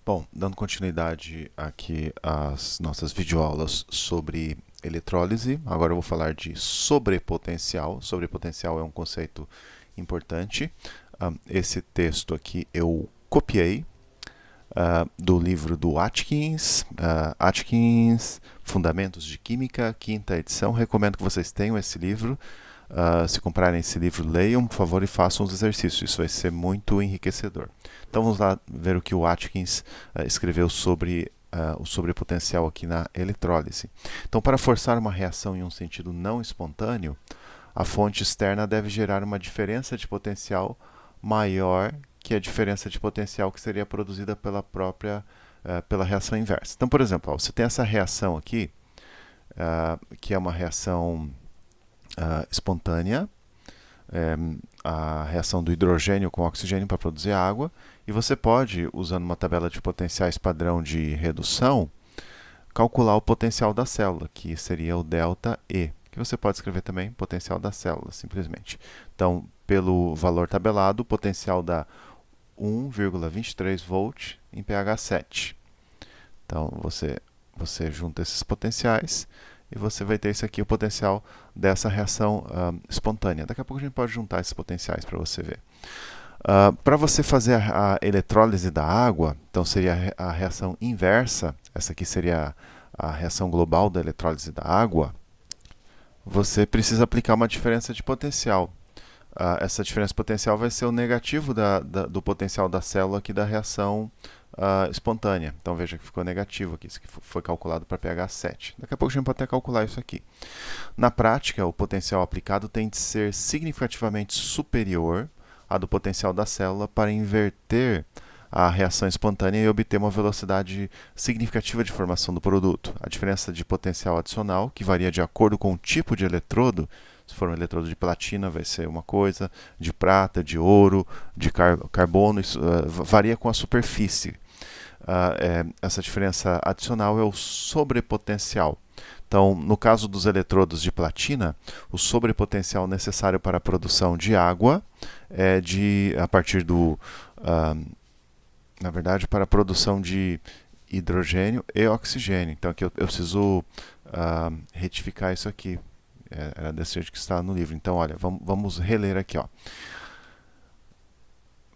Bom, dando continuidade aqui às nossas videoaulas sobre eletrólise, agora eu vou falar de sobrepotencial. Sobrepotencial é um conceito importante. Esse texto aqui eu copiei do livro do Atkins, Fundamentos de Química, quinta edição. Recomendo que vocês tenham esse livro. Se comprarem esse livro, leiam, por favor, e façam os exercícios. Isso vai ser muito enriquecedor. Então vamos lá ver o que o Atkins escreveu sobre o sobrepotencial aqui na eletrólise. Então, para forçar uma reação em um sentido não espontâneo, a fonte externa deve gerar uma diferença de potencial maior que a diferença de potencial que seria produzida pela reação inversa. Então, por exemplo, você tem essa reação aqui, que é uma reação espontânea, a reação do hidrogênio com oxigênio para produzir água, e você pode, usando uma tabela de potenciais padrão de redução, calcular o potencial da célula, que seria o ΔE, que você pode escrever também potencial da célula, simplesmente. Então, pelo valor tabelado, o potencial dá 1,23 volt em pH 7. Então, você junta esses potenciais e você vai ter esse aqui, o potencial dessa reação espontânea. Daqui a pouco a gente pode juntar esses potenciais para você ver. Para você fazer a eletrólise da água, então seria a reação inversa, essa aqui seria a reação global da eletrólise da água, você precisa aplicar uma diferença de potencial. Essa diferença de potencial vai ser o negativo do potencial da célula aqui da reação espontânea. Então veja que ficou negativo aqui, isso aqui foi calculado para pH 7. Daqui a pouco a gente pode até calcular isso aqui. Na prática, o potencial aplicado tem de ser significativamente superior ao do potencial da célula para inverter a reação espontânea e obter uma velocidade significativa de formação do produto. A diferença de potencial adicional, que varia de acordo com o tipo de eletrodo, se for um eletrodo de platina, vai ser uma coisa, de prata, de ouro, de carbono, isso varia com a superfície. Essa diferença adicional é o sobrepotencial. Então, no caso dos eletrodos de platina, o sobrepotencial necessário para a produção de água é a partir na verdade, para a produção de hidrogênio e oxigênio. Então, aqui eu preciso retificar isso aqui. Era desse jeito que está no livro. Então, olha, vamos reler aqui.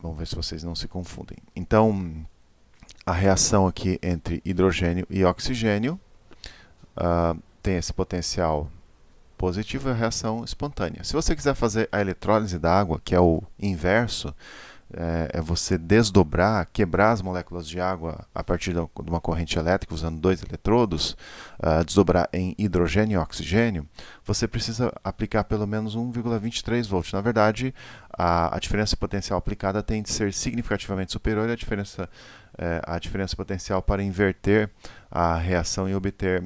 Vamos ver se vocês não se confundem. Então, a reação aqui entre hidrogênio e oxigênio tem esse potencial positivo e a reação espontânea. Se você quiser fazer a eletrólise da água, que é o inverso, é você desdobrar, quebrar as moléculas de água a partir de uma corrente elétrica usando dois eletrodos, desdobrar em hidrogênio e oxigênio, você precisa aplicar pelo menos 1,23 volts. Na verdade, a diferença potencial aplicada tem de ser significativamente superior à diferença potencial para inverter a reação e obter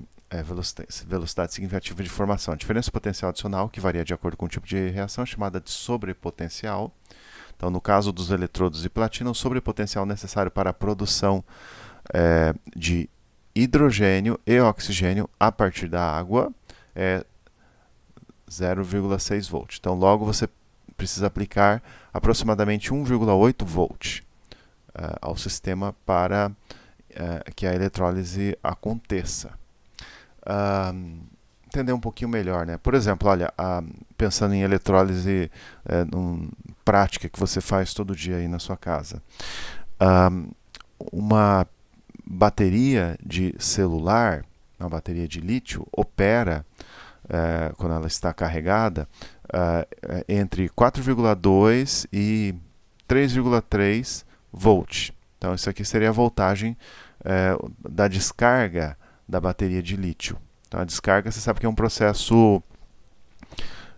velocidade significativa de formação. A diferença potencial adicional, que varia de acordo com o tipo de reação, é chamada de sobrepotencial. Então, no caso dos eletrodos de platina, o sobrepotencial necessário para a produção de hidrogênio e oxigênio a partir da água é 0,6 volt. Então, logo você precisa aplicar aproximadamente 1,8 volt ao sistema para que a eletrólise aconteça. Entender um pouquinho melhor, né? Por exemplo, olha, pensando em eletrólise prática que você faz todo dia aí na sua casa. Uma bateria de celular, uma bateria de lítio, opera, quando ela está carregada, entre 4,2 e 3,3 volts. Então, isso aqui seria a voltagem da descarga da bateria de lítio. Então, a descarga, você sabe que é um processo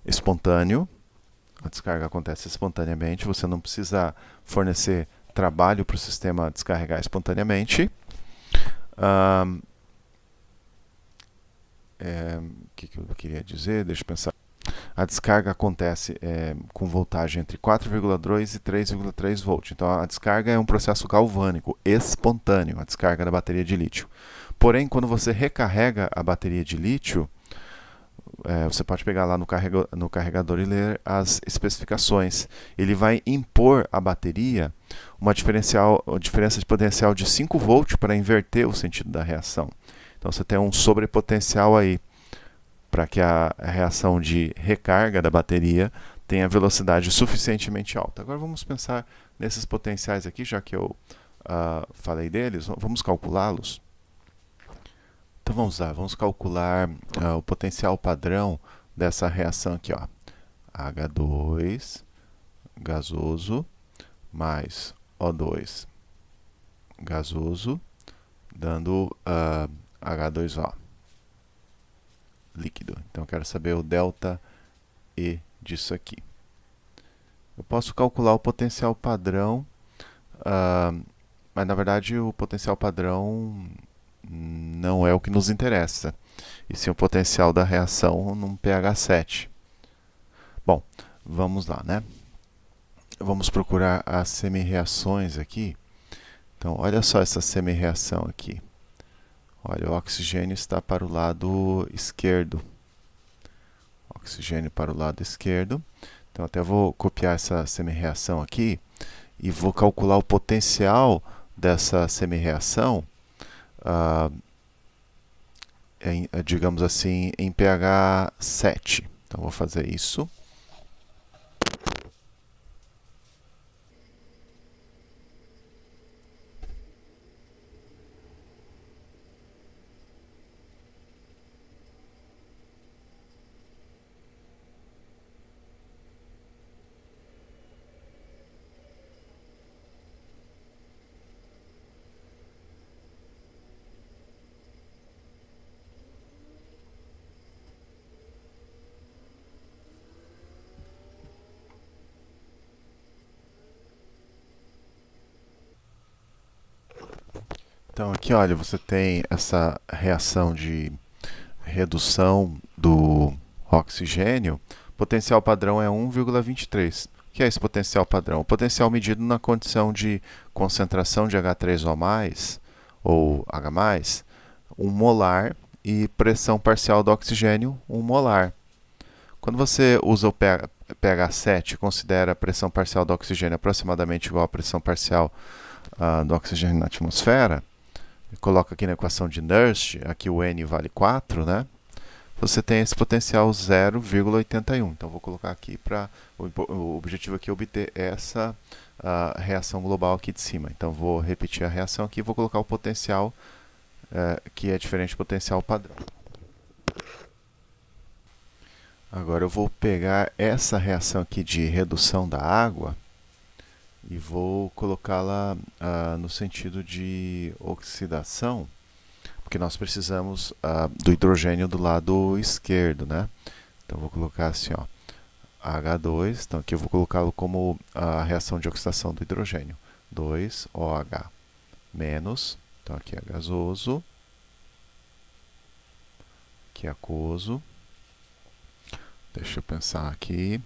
espontâneo. A descarga acontece espontaneamente. Você não precisa fornecer trabalho para o sistema descarregar espontaneamente. O que eu queria dizer? Deixa eu pensar. A descarga acontece com voltagem entre 4,2 e 3,3 volts. Então, a descarga é um processo galvânico, espontâneo, a descarga da bateria de lítio. Porém, quando você recarrega a bateria de lítio, você pode pegar lá no carregador e ler as especificações. Ele vai impor à bateria uma diferença de potencial de 5 volts para inverter o sentido da reação. Então você tem um sobrepotencial aí para que a reação de recarga da bateria tenha velocidade suficientemente alta. Agora vamos pensar nesses potenciais aqui, já que eu falei deles, vamos calculá-los. Então vamos lá, vamos calcular o potencial padrão dessa reação aqui, ó. H2 gasoso mais O2 gasoso, dando H2O líquido. Então eu quero saber o delta E disso aqui. Eu posso calcular o potencial padrão, mas na verdade o potencial padrão não é o que nos interessa, e sim o potencial da reação num pH 7. Bom, vamos lá, né? Vamos procurar as semi-reações aqui. Então, olha só essa semi-reação aqui. Olha, o oxigênio está para o lado esquerdo. Oxigênio para o lado esquerdo. Então, até vou copiar essa semi-reação aqui e vou calcular o potencial dessa semi-reação, digamos assim, em pH 7. Então, vou fazer isso. Então aqui, olha, você tem essa reação de redução do oxigênio. O potencial padrão é 1,23. O que é esse potencial padrão? O potencial medido na condição de concentração de H3O+, ou H+, 1 molar, e pressão parcial do oxigênio, 1 molar. Quando você usa o pH 7 e considera a pressão parcial do oxigênio aproximadamente igual à pressão parcial do oxigênio na atmosfera, coloca aqui na equação de Nernst, aqui o N vale 4, né? Você tem esse potencial 0,81. Então, vou colocar aqui para... O objetivo aqui é obter essa reação global aqui de cima. Então, vou repetir a reação aqui e vou colocar o potencial que é diferente do potencial padrão. Agora, eu vou pegar essa reação aqui de redução da água e vou colocá-la no sentido de oxidação, porque nós precisamos do hidrogênio do lado esquerdo, né? Então, vou colocar assim, ó, H2, então aqui eu vou colocá-lo como a reação de oxidação do hidrogênio, 2OH menos, então aqui é gasoso, aqui é aquoso, deixa eu pensar aqui,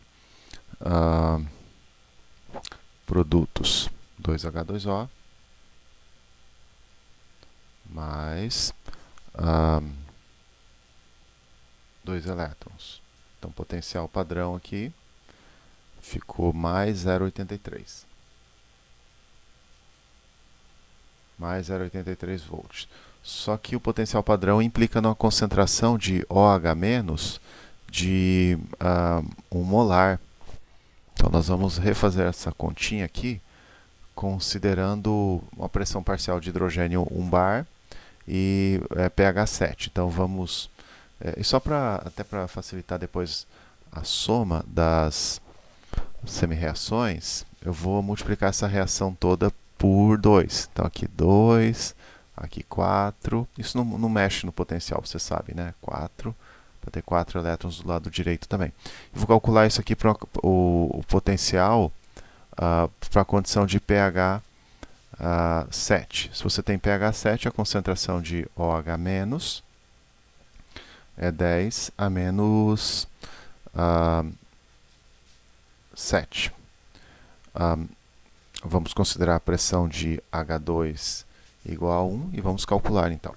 produtos, 2H2O, mais 2 elétrons. Então, potencial padrão aqui ficou mais 0,83. Mais 0,83 volts. Só que o potencial padrão implica numa concentração de OH- de 1 molar. Então, nós vamos refazer essa continha aqui, considerando uma pressão parcial de hidrogênio 1 bar e pH 7. Então, vamos... e só até para facilitar depois a soma das semi-reações, eu vou multiplicar essa reação toda por 2. Então, aqui 2, aqui 4. Isso não mexe no potencial, você sabe, né? 4, para ter 4 elétrons do lado direito também. Eu vou calcular isso aqui para o potencial para a condição de pH 7. Se você tem pH 7, a concentração de OH- é 10 a menos 7. Vamos considerar a pressão de H2 igual a 1 e vamos calcular então.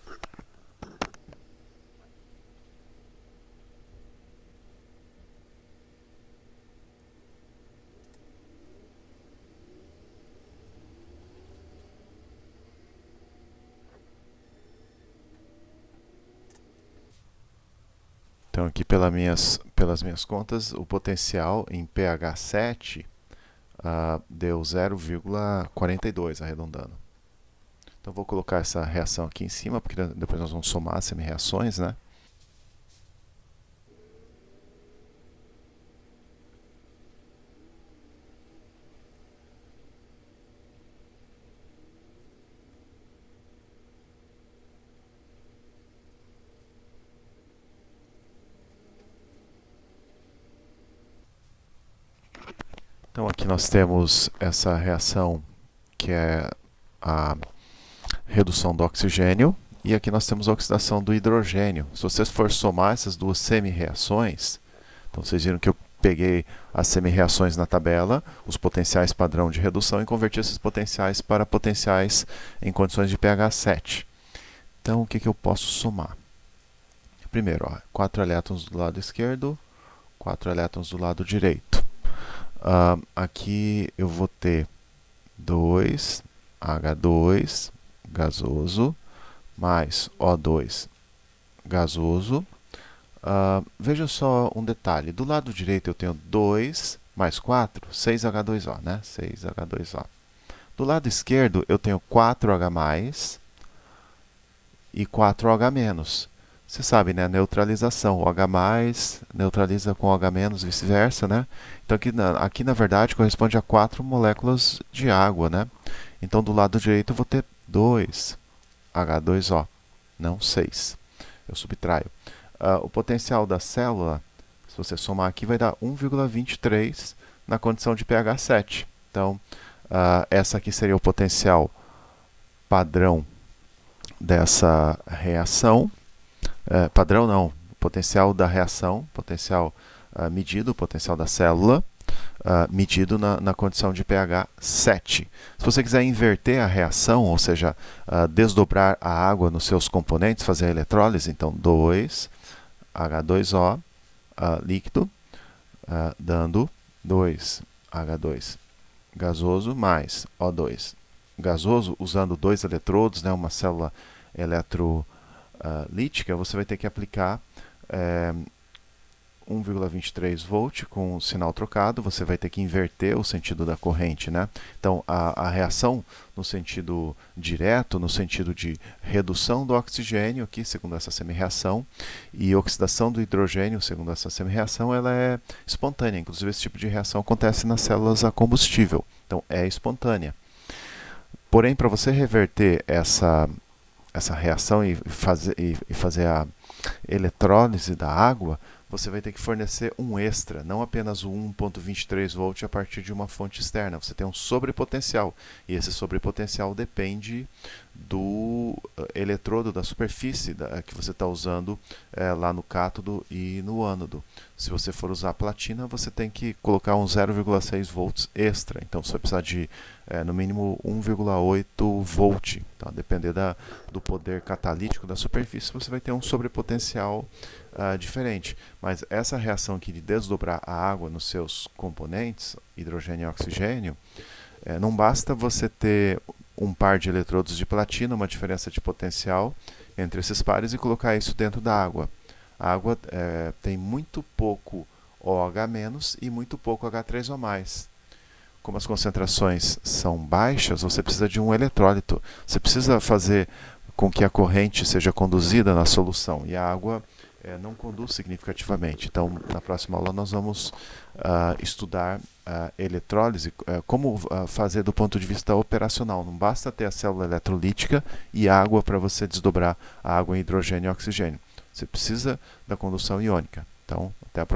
Então aqui pelas minhas contas, o potencial em pH 7 deu 0,42, arredondando. Então vou colocar essa reação aqui em cima, porque depois nós vamos somar as semi-reações, né? Então aqui nós temos essa reação que é a redução do oxigênio, e aqui nós temos a oxidação do hidrogênio. Se vocês for somar essas duas semi-reações, então vocês viram que eu peguei as semi-reações na tabela, os potenciais padrão de redução, e converti esses potenciais para potenciais em condições de pH 7. Então o que eu posso somar? Primeiro, 4 elétrons do lado esquerdo, 4 elétrons do lado direito. Aqui eu vou ter 2H2 gasoso mais O2 gasoso. Veja só um detalhe, do lado direito eu tenho 2 mais 4, 6H2O, né? 6H2O. Do lado esquerdo eu tenho 4H+, e 4OH-. Você sabe, né? Neutralização. O H+ neutraliza com o H-, vice-versa, né? Então aqui na verdade corresponde a 4 moléculas de água, né? Então do lado direito eu vou ter 2H2O, não 6. Eu subtraio. O potencial da célula, se você somar aqui, vai dar 1,23 na condição de pH 7. Então, essa aqui seria o potencial padrão dessa reação. Padrão não, potencial da reação, potencial medido, potencial da célula, medido na condição de pH 7. Se você quiser inverter a reação, ou seja, desdobrar a água nos seus componentes, fazer a eletrólise, então 2H2O líquido, dando 2H2 gasoso mais O2 gasoso, usando dois eletrodos, né, uma célula eletrolítica, você vai ter que aplicar 1,23 volt com o sinal trocado. Você vai ter que inverter o sentido da corrente, né? Então, a reação no sentido direto, no sentido de redução do oxigênio, aqui, segundo essa semi-reação, e oxidação do hidrogênio, segundo essa semi-reação, ela é espontânea. Inclusive, esse tipo de reação acontece nas células a combustível. Então, é espontânea. Porém, para você reverter essa reação e fazer a eletrólise da água, você vai ter que fornecer um extra, não apenas o 1,23 volt a partir de uma fonte externa. Você tem um sobrepotencial, e esse sobrepotencial depende do eletrodo, da superfície que você está usando lá no cátodo e no ânodo. Se você for usar platina, você tem que colocar um 0,6 volts extra. Então você vai precisar de no mínimo 1,8 volt. Tá? Depender do poder catalítico da superfície, você vai ter um sobrepotencial diferente. Mas essa reação aqui de desdobrar a água nos seus componentes, hidrogênio e oxigênio, não basta você ter um par de eletrodos de platina, uma diferença de potencial entre esses pares, e colocar isso dentro da água. A água tem muito pouco OH- e muito pouco H3O+. Como as concentrações são baixas, você precisa de um eletrólito. Você precisa fazer com que a corrente seja conduzida na solução, e a água não conduz significativamente. Então, na próxima aula nós vamos estudar eletrólise, como fazer do ponto de vista operacional. Não basta ter a célula eletrolítica e água para você desdobrar a água em hidrogênio e oxigênio. Você precisa da condução iônica. Então, até a próxima.